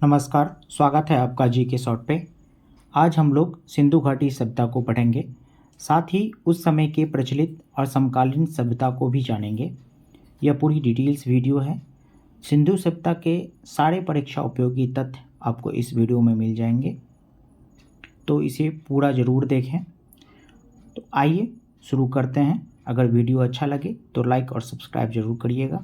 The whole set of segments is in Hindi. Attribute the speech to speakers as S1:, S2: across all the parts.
S1: नमस्कार, स्वागत है आपका जी के शॉर्ट पे। आज हम लोग सिंधु घाटी सभ्यता को पढ़ेंगे, साथ ही उस समय के प्रचलित और समकालीन सभ्यता को भी जानेंगे। यह पूरी डिटेल्स वीडियो है। सिंधु सभ्यता के सारे परीक्षा उपयोगी तथ्य आपको इस वीडियो में मिल जाएंगे, तो इसे पूरा ज़रूर देखें। तो आइए शुरू करते हैं। अगर वीडियो अच्छा लगे तो लाइक और सब्सक्राइब जरूर करिएगा।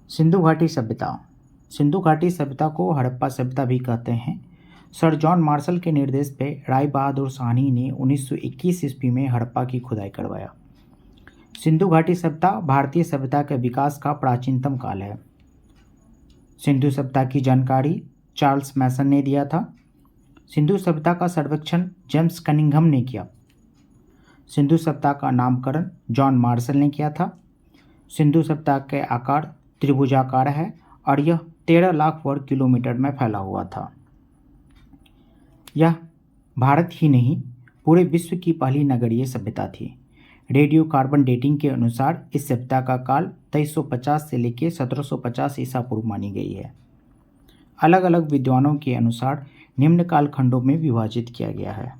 S1: सिंधु घाटी सभ्यता। सिंधु घाटी सभ्यता को हड़प्पा सभ्यता भी कहते हैं। सर जॉन मार्शल के निर्देश पे राय बहादुर साहनी ने 1921 ईस्वी में हड़प्पा की खुदाई करवाया। सिंधु घाटी सभ्यता भारतीय सभ्यता के विकास का प्राचीनतम काल है। सिंधु सभ्यता की जानकारी चार्ल्स मैसन ने दिया था। सिंधु सभ्यता का सर्वेक्षण जेम्स कनिंघम ने किया। सिंधु सभ्यता का नामकरण जॉन मार्शल ने किया था। सिंधु सभ्यता के आकार त्रिभुजाकार है और यह 13 लाख वर्ग किलोमीटर में फैला हुआ था। यह भारत ही नहीं पूरे विश्व की पहली नगरीय सभ्यता थी। रेडियो कार्बन डेटिंग के अनुसार इस सभ्यता का काल 2350 से लेकर 1750 ईसा पूर्व मानी गई है। अलग अलग विद्वानों के अनुसार निम्न कालखंडों में विभाजित किया गया है।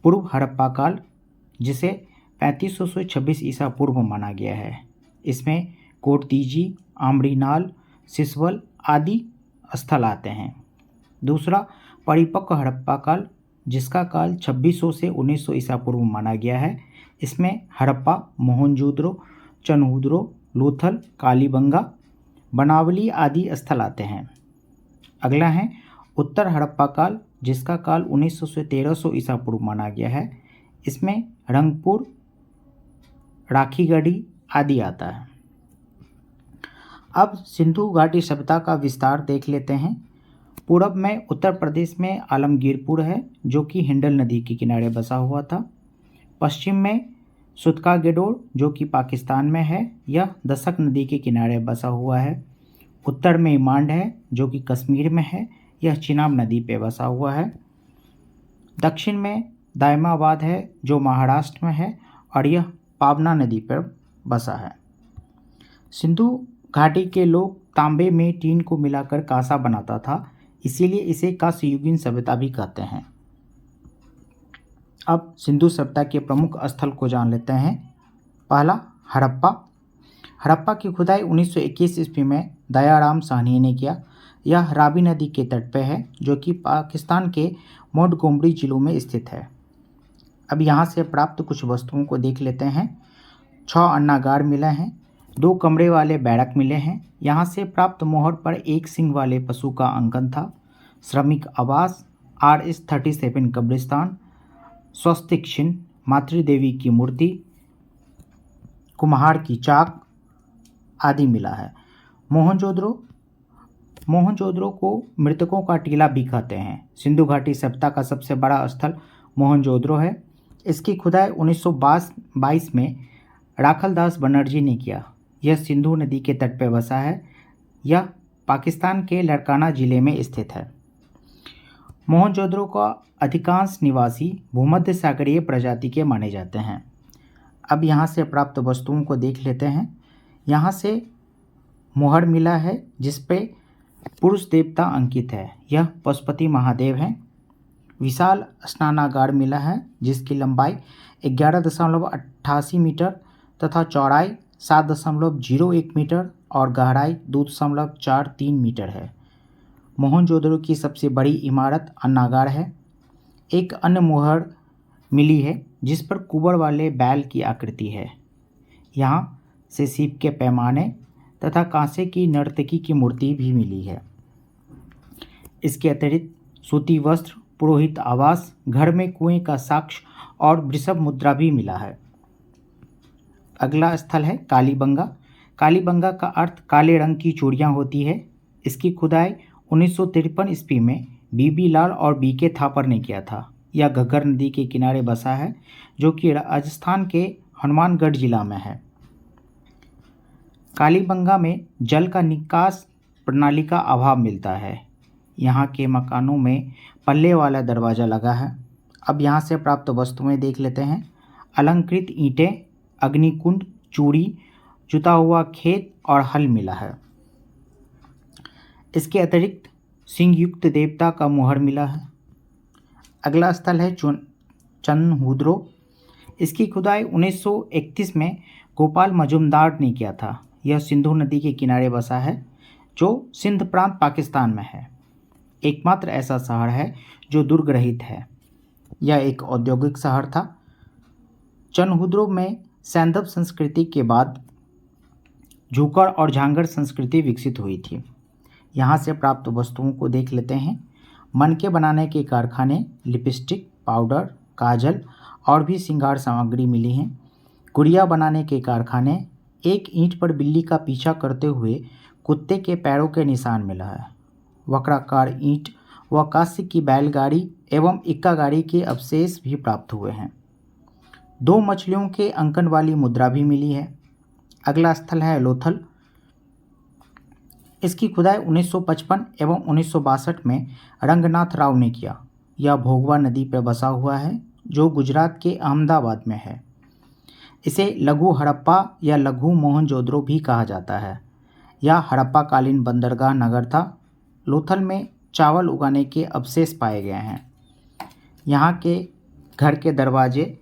S1: पूर्व हड़प्पा काल, जिसे 3500 से 26 ईसा पूर्व माना गया है। इसमें कोटदीजी, आमरीनाल, सिसवल आदि स्थल आते हैं। दूसरा परिपक्व हड़प्पा काल, जिसका काल 2600 से 1900 ईसा पूर्व माना गया है। इसमें हड़प्पा, मोहनजोदड़ो, चनहुदरो, लोथल, कालीबंगा, बनावली आदि स्थल आते हैं। अगला है उत्तर हड़प्पा काल, जिसका काल 1900 से 1300 ईसा पूर्व माना गया है। इसमें रंगपुर, राखीगढ़ी आदि आता है। अब सिंधु घाटी सभ्यता का विस्तार देख लेते हैं। पूरब में उत्तर प्रदेश में आलमगीरपुर है, जो कि हिंडल नदी के किनारे बसा हुआ था। पश्चिम में सुतकागेडोर, जो कि पाकिस्तान में है, यह दशक नदी के किनारे बसा हुआ है। उत्तर में इमांड है, जो कि कश्मीर में है, यह चिनाब नदी पे बसा हुआ है। दक्षिण में दायमाबाद है, जो महाराष्ट्र में है, और यह पावना नदी पर बसा है। सिंधु घाटी के लोग तांबे में टीन को मिलाकर कांसा बनाता था, इसीलिए इसे कांस्ययुगीन सभ्यता भी कहते हैं। अब सिंधु सभ्यता के प्रमुख स्थल को जान लेते हैं। पहला हड़प्पा। हड़प्पा की खुदाई 1921 ईस्वी में दयाराम साहनी ने किया। यह रावी नदी के तट पर है, जो कि पाकिस्तान के मोंटगोमरी जिलों में स्थित है। अब यहाँ से प्राप्त कुछ वस्तुओं को देख लेते हैं। 6 अन्नागार मिले हैं। 2 कमरे वाले बैरक मिले हैं। यहाँ से प्राप्त मोहर पर 1 सिंह वाले पशु का अंकन था। श्रमिक आवास, RS-37 कब्रिस्तान, स्वस्तिक चिन्ह, मातृदेवी की मूर्ति, कुम्हार की चाक आदि मिला है। मोहनजोदड़ो को मृतकों का टीला भी कहते हैं। सिंधु घाटी सभ्यता का सबसे बड़ा स्थल मोहनजोदड़ो है। इसकी खुदाई 1922 में राखलदास बनर्जी ने किया। यह सिंधु नदी के तट पर बसा है। यह पाकिस्तान के लड़काना जिले में स्थित है। मोहनजोदड़ो का अधिकांश निवासी भूमध्य सागरीय प्रजाति के माने जाते हैं। अब यहाँ से प्राप्त वस्तुओं को देख लेते हैं। यहाँ से मोहर मिला है, जिस पे पुरुष देवता अंकित है। यह पशुपति महादेव हैं। विशाल स्नानागार मिला है, जिसकी लंबाई 11.88 मीटर तथा चौड़ाई 7.01 मीटर और गहराई 2.43 मीटर है। मोहनजोदड़ो की सबसे बड़ी इमारत अन्नागार है। एक अन्य मोहर मिली है, जिस पर कुबड़ वाले बैल की आकृति है। यहाँ से सीप के पैमाने तथा कांसे की नर्तकी की मूर्ति भी मिली है। इसके अतिरिक्त सूती वस्त्र, पुरोहित आवास, घर में कुएं का साक्ष्य और वृषभ मुद्रा भी मिला है। अगला स्थल है कालीबंगा। कालीबंगा का अर्थ काले रंग की चूड़ियाँ होती है। इसकी खुदाई 1953 ईस्वी में बीबी लाल और बीके थापर ने किया था। यह घग्गर नदी के किनारे बसा है, जो कि राजस्थान के हनुमानगढ़ जिला में है। कालीबंगा में जल का निकास प्रणाली का अभाव मिलता है। यहाँ के मकानों में पल्ले वाला दरवाज़ा लगा है। अब यहाँ से प्राप्त वस्तुएं देख लेते हैं। अलंकृत ईंटें, अग्निकुंड, चूड़ी, जुता हुआ खेत और हल मिला है। इसके अतिरिक्त सिंहयुक्त देवता का मुहर मिला है। अगला स्थल है चनहुद्रो। इसकी खुदाई 1931 में गोपाल मजुमदार ने किया था। यह सिंधु नदी के किनारे बसा है जो सिंध प्रांत पाकिस्तान में है। एकमात्र ऐसा शहर है जो दुर्ग रहित है। यह एक औद्योगिक शहर था। चनहुद्रो में सैंधव संस्कृति के बाद झूकड़ और झांगड़ संस्कृति विकसित हुई थी। यहाँ से प्राप्त वस्तुओं को देख लेते हैं। मनके बनाने के कारखाने, लिपस्टिक, पाउडर, काजल और भी श्रृंगार सामग्री मिली हैं। गुड़िया बनाने के कारखाने, एक ईंट पर बिल्ली का पीछा करते हुए कुत्ते के पैरों के निशान मिला है। वक्राकार ईंट व कांस्य की बैलगाड़ी एवं इक्का गाड़ी के अवशेष भी प्राप्त हुए हैं। 2 मछलियों के अंकन वाली मुद्रा भी मिली है। अगला स्थल है लोथल। इसकी खुदाई 1955 एवं 1962 में रंगनाथ राव ने किया। यह भोगवा नदी पर बसा हुआ है जो गुजरात के अहमदाबाद में है। इसे लघु हड़प्पा या लघु मोहनजोदड़ो भी कहा जाता है। यह हड़प्पा कालीन बंदरगाह नगर था। लोथल में चावल उगाने के अवशेष पाए गए हैं। यहाँ के घर के दरवाजे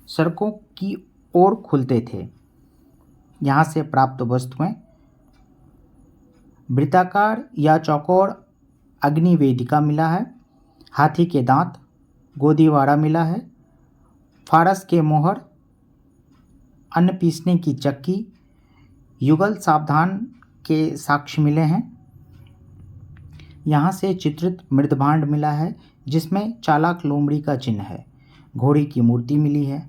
S1: सड़कों की ओर खुलते थे। यहाँ से प्राप्त वस्तुएं वृत्ताकार या चौकोर अग्नि वेदिका मिला है। हाथी के दांत, गोदीवाड़ा मिला है। फारस के मोहर, अन्न पीसने की चक्की, युगल सावधान के साक्ष्य मिले हैं। यहाँ से चित्रित मृदभांड मिला है जिसमें चालाक लोमड़ी का चिन्ह है। घोड़ी की मूर्ति मिली है।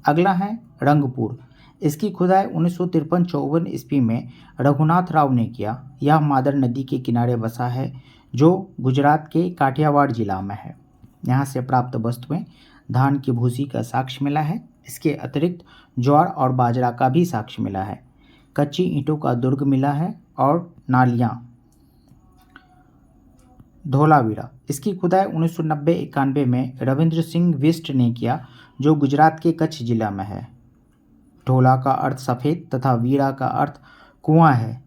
S1: अगला है रंगपुर। इसकी खुदाई 1953-54 ईस्वी में रघुनाथ राव ने किया। यह मादर नदी के किनारे बसा है जो गुजरात के काठियावाड़ जिला में है। यहाँ से प्राप्त वस्तुएं धान की भूसी का साक्ष्य मिला है। इसके अतिरिक्त ज्वार और बाजरा का भी साक्ष्य मिला है। कच्ची ईंटों का दुर्ग मिला है और नालियाँ। धोलावीरा। इसकी खुदाई 1990-91 में रविंद्र सिंह बिष्ट ने किया जो गुजरात के कच्छ जिला में है। ढोला का अर्थ सफ़ेद तथा वीरा का अर्थ कुआं है।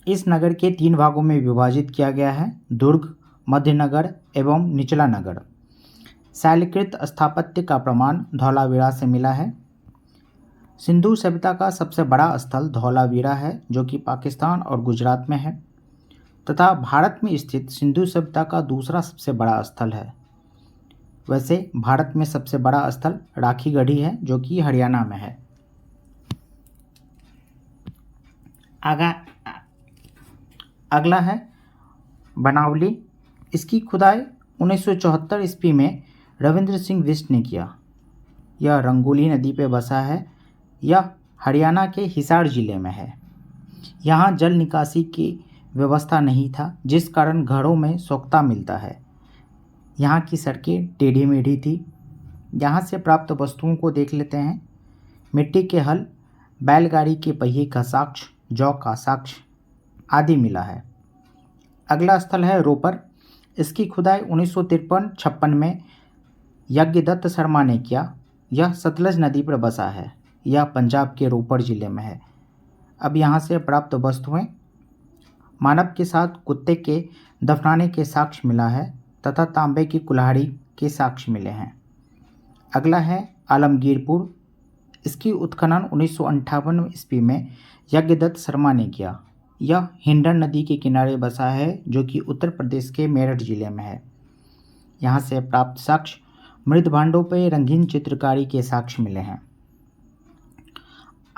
S1: इस नगर के 3 भागों में विभाजित किया गया है, दुर्ग, मध्यनगर एवं निचला नगर। शैलकृत स्थापत्य का प्रमाण धौलावीरा से मिला है। सिंधु सभ्यता का सबसे बड़ा स्थल धौलावीरा है जो कि पाकिस्तान और गुजरात में है तथा भारत में स्थित सिंधु सभ्यता का दूसरा सबसे बड़ा स्थल है। वैसे भारत में सबसे बड़ा स्थल राखीगढ़ी है जो कि हरियाणा में है। अगला है बनावली। इसकी खुदाई 1974 ईस्वी में रविंद्र सिंह बिष्ट ने किया। यह रंगोली नदी पर बसा है। यह हरियाणा के हिसार जिले में है। यहाँ जल निकासी की व्यवस्था नहीं था जिस कारण घरों में सोख्ता मिलता है। यहाँ की सड़कें टेढ़ी मेढ़ी थी। यहाँ से प्राप्त वस्तुओं को देख लेते हैं। मिट्टी के हल, बैलगाड़ी के पहिए का साक्ष्य, जौ का साक्ष्य आदि मिला है। अगला स्थल है रोपर। इसकी खुदाई 1953-56 में यज्ञदत्त शर्मा ने किया। यह सतलज नदी पर बसा है। यह पंजाब के रोपर जिले में है। अब यहाँ से प्राप्त वस्तुएं मानव के साथ कुत्ते के दफनाने के साक्ष्य मिला है तथा तांबे की कुल्हाड़ी के साक्ष्य मिले हैं। अगला है आलमगीरपुर। इसकी उत्खनन 1958 ईस्वी में यज्ञदत्त शर्मा ने किया। यह हिंडन नदी के किनारे बसा है जो कि उत्तर प्रदेश के मेरठ जिले में है। यहाँ से प्राप्त साक्ष्य मृदभांडों पर रंगीन चित्रकारी के साक्ष्य मिले हैं।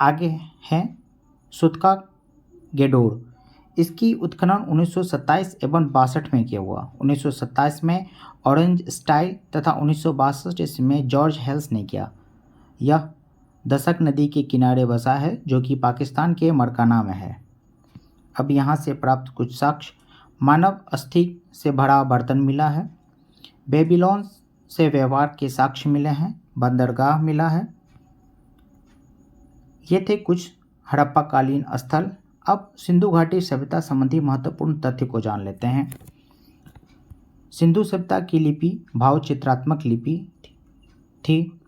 S1: आगे है सुतका गेडोर। इसकी उत्खनन 1927 एवं 62 में किया हुआ। 1927 में ऑरेंज स्टाइल तथा 1962 में जॉर्ज हेल्स ने किया। यह दशक नदी के किनारे बसा है जो कि पाकिस्तान के मरकाना में है। अब यहाँ से प्राप्त कुछ साक्ष्य मानव अस्थि से भरा बर्तन मिला है। बेबीलोन से व्यवहार के साक्ष्य मिले हैं। बंदरगाह मिला है। ये थे कुछ हड़प्पा कालीन स्थल। अब सिंधु घाटी सभ्यता संबंधी महत्वपूर्ण तथ्य को जान लेते हैं। सिंधु सभ्यता की लिपि भाव चित्रात्मक लिपि थी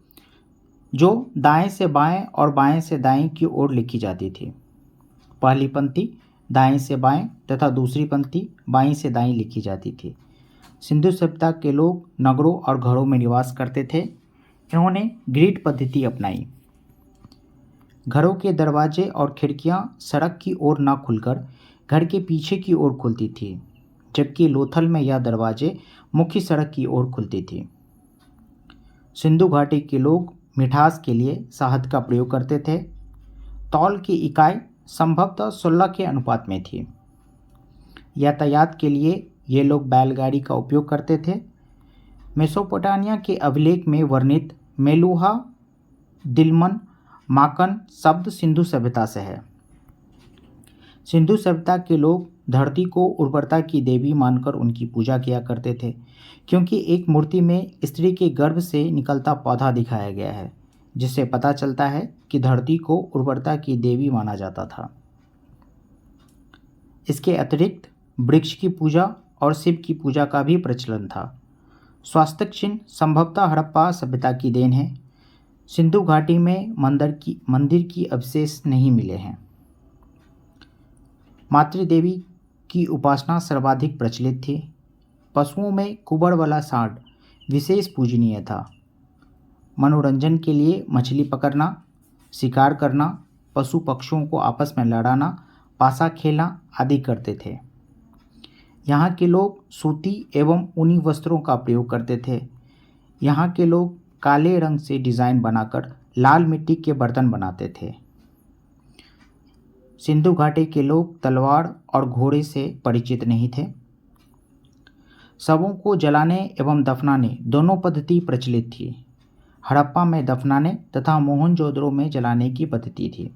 S1: जो दाएं से बाएं और बाएं से दाएं की ओर लिखी जाती थी। पहली पंक्ति दाएं से बाएं तथा दूसरी पंक्ति बाएं से दाएं लिखी जाती थी। सिंधु सभ्यता के लोग नगरों और घरों में निवास करते थे। इन्होंने ग्रिड पद्धति अपनाई। घरों के दरवाजे और खिड़कियां सड़क की ओर न खुलकर घर के पीछे की ओर खुलती थी, जबकि लोथल में यह दरवाजे मुख्य सड़क की ओर खुलती थी। सिंधु घाटी के लोग मिठास के लिए शहद का प्रयोग करते थे। तौल की इकाई संभवतः 16 के अनुपात में थी। यातायात के लिए ये लोग बैलगाड़ी का उपयोग करते थे। मेसोपोटामिया के अभिलेख में वर्णित मेलुहा, दिलमन, माकन शब्द सिंधु सभ्यता से है। सिंधु सभ्यता के लोग धरती को उर्वरता की देवी मानकर उनकी पूजा किया करते थे, क्योंकि एक मूर्ति में स्त्री के गर्भ से निकलता पौधा दिखाया गया है, जिससे पता चलता है कि धरती को उर्वरता की देवी माना जाता था। इसके अतिरिक्त वृक्ष की पूजा और शिव की पूजा का भी प्रचलन था। स्वास्थ्य चिन्ह संभवतः हड़प्पा सभ्यता की देन है। सिंधु घाटी में मंदिर की अवशेष नहीं मिले हैं। मातृदेवी की उपासना सर्वाधिक प्रचलित थी। पशुओं में कुबड़ वाला सांड विशेष पूजनीय था। मनोरंजन के लिए मछली पकड़ना, शिकार करना, पशु पक्षियों को आपस में लड़ाना, पासा खेलना आदि करते थे। यहाँ के लोग सूती एवं ऊनी वस्त्रों का प्रयोग करते थे। यहाँ के लोग काले रंग से डिज़ाइन बनाकर लाल मिट्टी के बर्तन बनाते थे। सिंधु घाटी के लोग तलवार और घोड़े से परिचित नहीं थे। शवों को जलाने एवं दफनाने दोनों पद्धति प्रचलित थी। हड़प्पा में दफनाने तथा मोहनजोदड़ो में जलाने की पद्धति थी।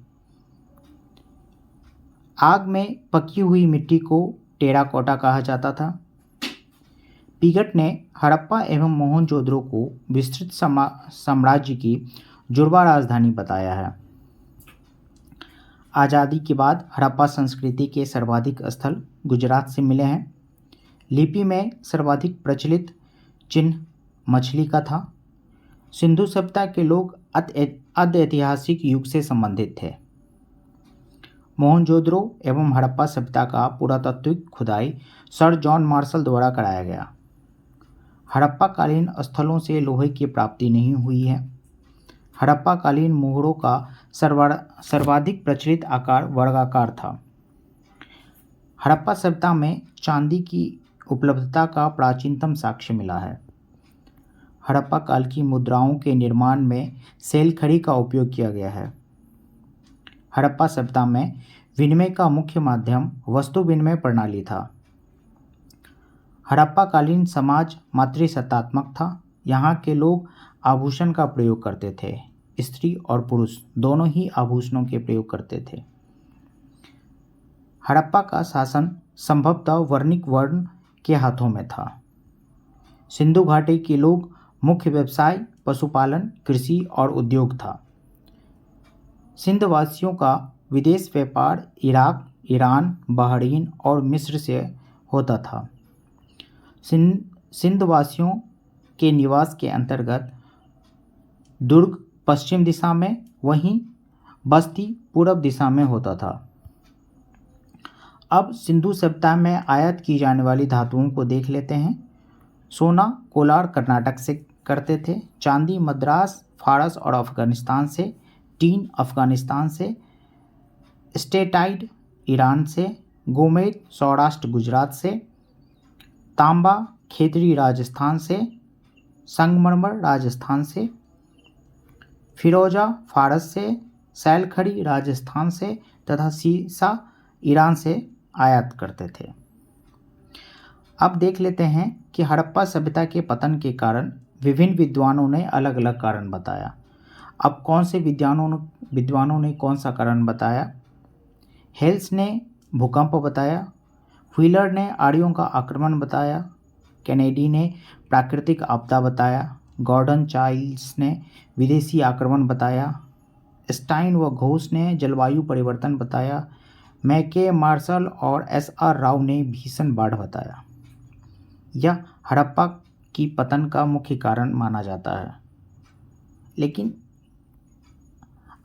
S1: आग में पकी हुई मिट्टी को टेराकोटा कहा जाता था। पिगट ने हड़प्पा एवं मोहनजोदड़ो को विस्तृत साम्राज्य की जुड़वा राजधानी बताया है। आज़ादी के बाद हड़प्पा संस्कृति के सर्वाधिक स्थल गुजरात से मिले हैं। लिपि में सर्वाधिक प्रचलित चिन्ह मछली का था। सिंधु सभ्यता के लोग अति ऐतिहासिक युग से संबंधित थे। मोहनजोदड़ो एवं हड़प्पा सभ्यता का पुरातात्विक खुदाई सर जॉन मार्शल द्वारा कराया गया। हड़प्पा कालीन स्थलों से लोहे की प्राप्ति नहीं हुई है। हड़प्पा कालीन मोहरों का सर्वाधिक प्रचलित आकार वर्गाकार था। हड़प्पा सभ्यता में चांदी की उपलब्धता का प्राचीनतम साक्ष्य मिला है। हड़प्पा काल की मुद्राओं के निर्माण में सेलखड़ी का उपयोग किया गया है। हड़प्पा सभ्यता में विनिमय का मुख्य माध्यम वस्तु विनिमय प्रणाली था। हड़प्पा कालीन समाज मातृसत्तात्मक था। यहाँ के लोग आभूषण का प्रयोग करते थे। स्त्री और पुरुष दोनों ही आभूषणों के प्रयोग करते थे। हड़प्पा का शासन संभवतः वर्णिक वर्ण के हाथों में था। सिंधु घाटी के लोग मुख्य व्यवसाय पशुपालन, कृषि और उद्योग था। सिंधवासियों का विदेश व्यापार इराक, ईरान, बहरीन और मिस्र से होता था। सिंधवासियों के निवास के अंतर्गत दुर्ग पश्चिम दिशा में, वहीं बस्ती पूर्व दिशा में होता था। अब सिंधु सभ्यता में आयात की जाने वाली धातुओं को देख लेते हैं। सोना कोलार कर्नाटक से करते थे। चांदी मद्रास, फारस और अफगानिस्तान से। टीन अफगानिस्तान से। स्टेटाइट ईरान से। गोमेद सौराष्ट्र गुजरात से। तांबा खेतरी राजस्थान से। संगमरमर राजस्थान से। फिरोजा फारस से। सैलखड़ी राजस्थान से तथा सीसा ईरान से आयात करते थे। अब देख लेते हैं कि हड़प्पा सभ्यता के पतन के कारण विभिन्न विद्वानों ने अलग अलग कारण बताया। अब कौन से विद्वानों ने कौन सा कारण बताया? हेल्स ने भूकंप बताया। व्हीलर ने आर्यों का आक्रमण बताया। कैनेडी ने प्राकृतिक आपदा बताया। गॉर्डन चाइल्ड्स ने विदेशी आक्रमण बताया। स्टाइन व घोष ने जलवायु परिवर्तन बताया। मैके मार्शल और एसआर राव ने भीषण बाढ़ बताया। यह हड़प्पा की पतन का मुख्य कारण माना जाता है, लेकिन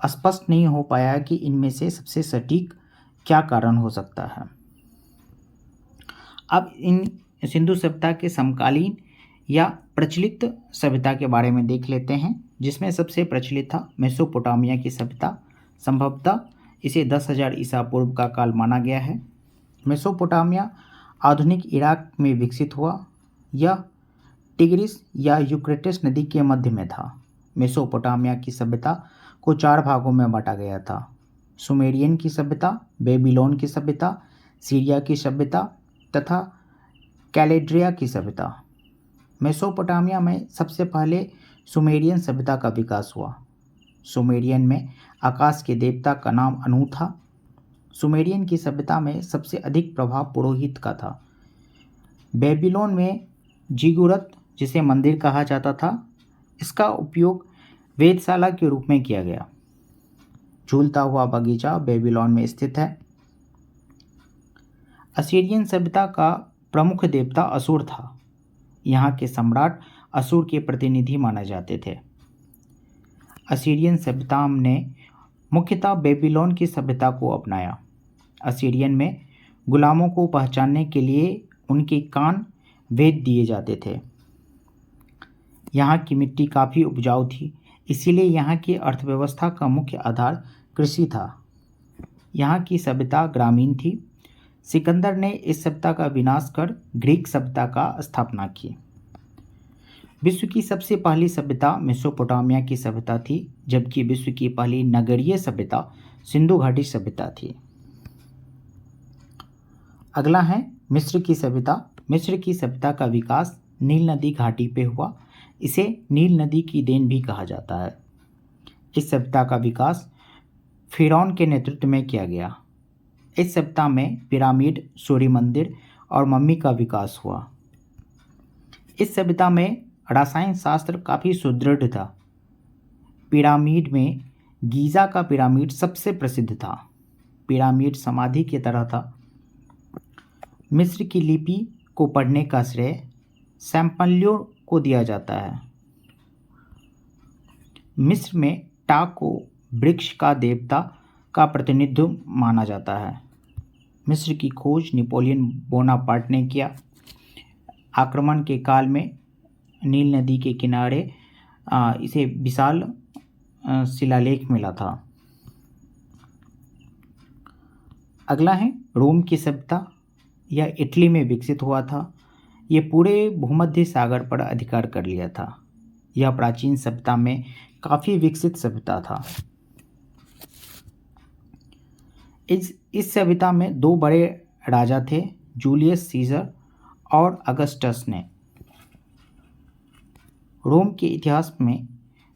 S1: स्पष्ट नहीं हो पाया कि इनमें से सबसे सटीक क्या कारण हो सकता है। अब इन सिंधु सभ्यता के समकालीन या प्रचलित सभ्यता के बारे में देख लेते हैं, जिसमें सबसे प्रचलित था मेसोपोटामिया की सभ्यता। संभवतः इसे 10,000 ईसा पूर्व का काल माना गया है। मेसोपोटामिया आधुनिक इराक में विकसित हुआ। यह टिग्रिस या यूफ्रेटिस नदी के मध्य में था। मेसोपोटामिया की सभ्यता को 4 भागों में बांटा गया था: सुमेरियन की सभ्यता, बेबीलोन की सभ्यता, सीरिया की सभ्यता तथा कैलेड्रिया की सभ्यता। मेसोपोटामिया में सबसे पहले सुमेरियन सभ्यता का विकास हुआ। सुमेरियन में आकाश के देवता का नाम अनु था। सुमेरियन की सभ्यता में सबसे अधिक प्रभाव पुरोहित का था। बेबीलोन में जिगुरत, जिसे मंदिर कहा जाता था, इसका उपयोग वेधशाला के रूप में किया गया। झूलता हुआ बगीचा बेबीलोन में स्थित है। असीरियन सभ्यता का प्रमुख देवता असुर था। यहाँ के सम्राट असुर के प्रतिनिधि माने जाते थे। असीरियन सभ्यता ने मुख्यतः बेबीलोन की सभ्यता को अपनाया। असीरियन में गुलामों को पहचानने के लिए उनके कान वेद दिए जाते थे। यहाँ की मिट्टी काफ़ी उपजाऊ थी, इसीलिए यहाँ की अर्थव्यवस्था का मुख्य आधार कृषि था। यहाँ की सभ्यता ग्रामीण थी। सिकंदर ने इस सभ्यता का विनाश कर ग्रीक सभ्यता का स्थापना की। विश्व की सबसे पहली सभ्यता मेसोपोटामिया की सभ्यता थी, जबकि विश्व की पहली नगरीय सभ्यता सिंधु घाटी सभ्यता थी। अगला है मिस्र की सभ्यता। मिस्र की सभ्यता का विकास नील नदी घाटी पे हुआ। इसे नील नदी की देन भी कहा जाता है। इस सभ्यता का विकास फिरौन के नेतृत्व में किया गया। इस सभ्यता में पिरामिड, सूर्य मंदिर और मम्मी का विकास हुआ। इस सभ्यता में रसायन शास्त्र काफ़ी सुदृढ़ था। पिरामिड में गीज़ा का पिरामिड सबसे प्रसिद्ध था। पिरामिड समाधि की तरह था। मिस्र की लिपि को पढ़ने का श्रेय सैंपल्यों को दिया जाता है। मिस्र में टा को वृक्ष का देवता का प्रतिनिधित्व माना जाता है। मिस्र की खोज नेपोलियन बोनापार्ट ने किया। आक्रमण के काल में नील नदी के किनारे इसे विशाल शिलालेख मिला था। अगला है रोम की सभ्यता। यह इटली में विकसित हुआ था। यह पूरे भूमध्य सागर पर अधिकार कर लिया था। यह प्राचीन सभ्यता में काफ़ी विकसित सभ्यता था। इस सभ्यता में 2 बड़े राजा थे, जूलियस सीजर और अगस्टस ने। रोम के इतिहास में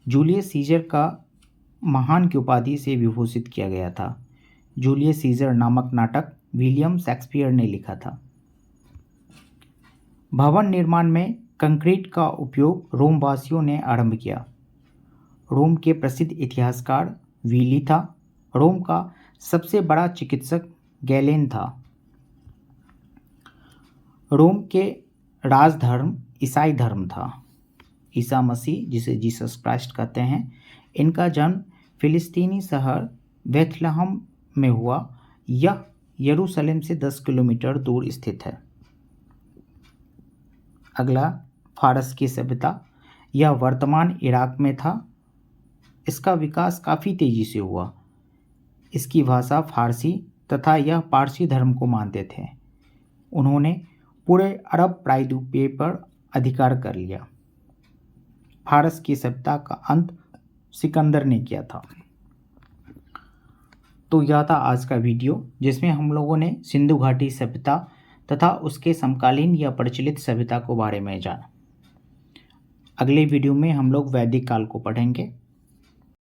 S1: जूलियस सीजर का महान की उपाधि से विभूषित किया गया था। जूलियस सीजर नामक नाटक विलियम शेक्सपियर ने लिखा था। भवन निर्माण में कंक्रीट का उपयोग रोमवासियों ने आरंभ किया। रोम के प्रसिद्ध इतिहासकार वीली था। रोम का सबसे बड़ा चिकित्सक गैलेन था। रोम के राजधर्म ईसाई धर्म था। ईसा मसीह, जिसे जीसस क्राइस्ट कहते हैं, इनका जन्म फिलिस्तीनी शहर बेथलहम में हुआ। यह यरूशलेम से 10 किलोमीटर दूर स्थित है। अगला फारस की सभ्यता। यह वर्तमान इराक में था। इसका विकास काफ़ी तेज़ी से हुआ। इसकी भाषा फारसी तथा यह पारसी धर्म को मानते थे। उन्होंने पूरे अरब प्रायद्वीप पर अधिकार कर लिया। फारस की सभ्यता का अंत सिकंदर ने किया था। तो यह था आज का वीडियो, जिसमें हम लोगों ने सिंधु घाटी सभ्यता तथा उसके समकालीन या प्रचलित सभ्यता को बारे में जाना। अगले वीडियो में हम लोग वैदिक काल को पढ़ेंगे।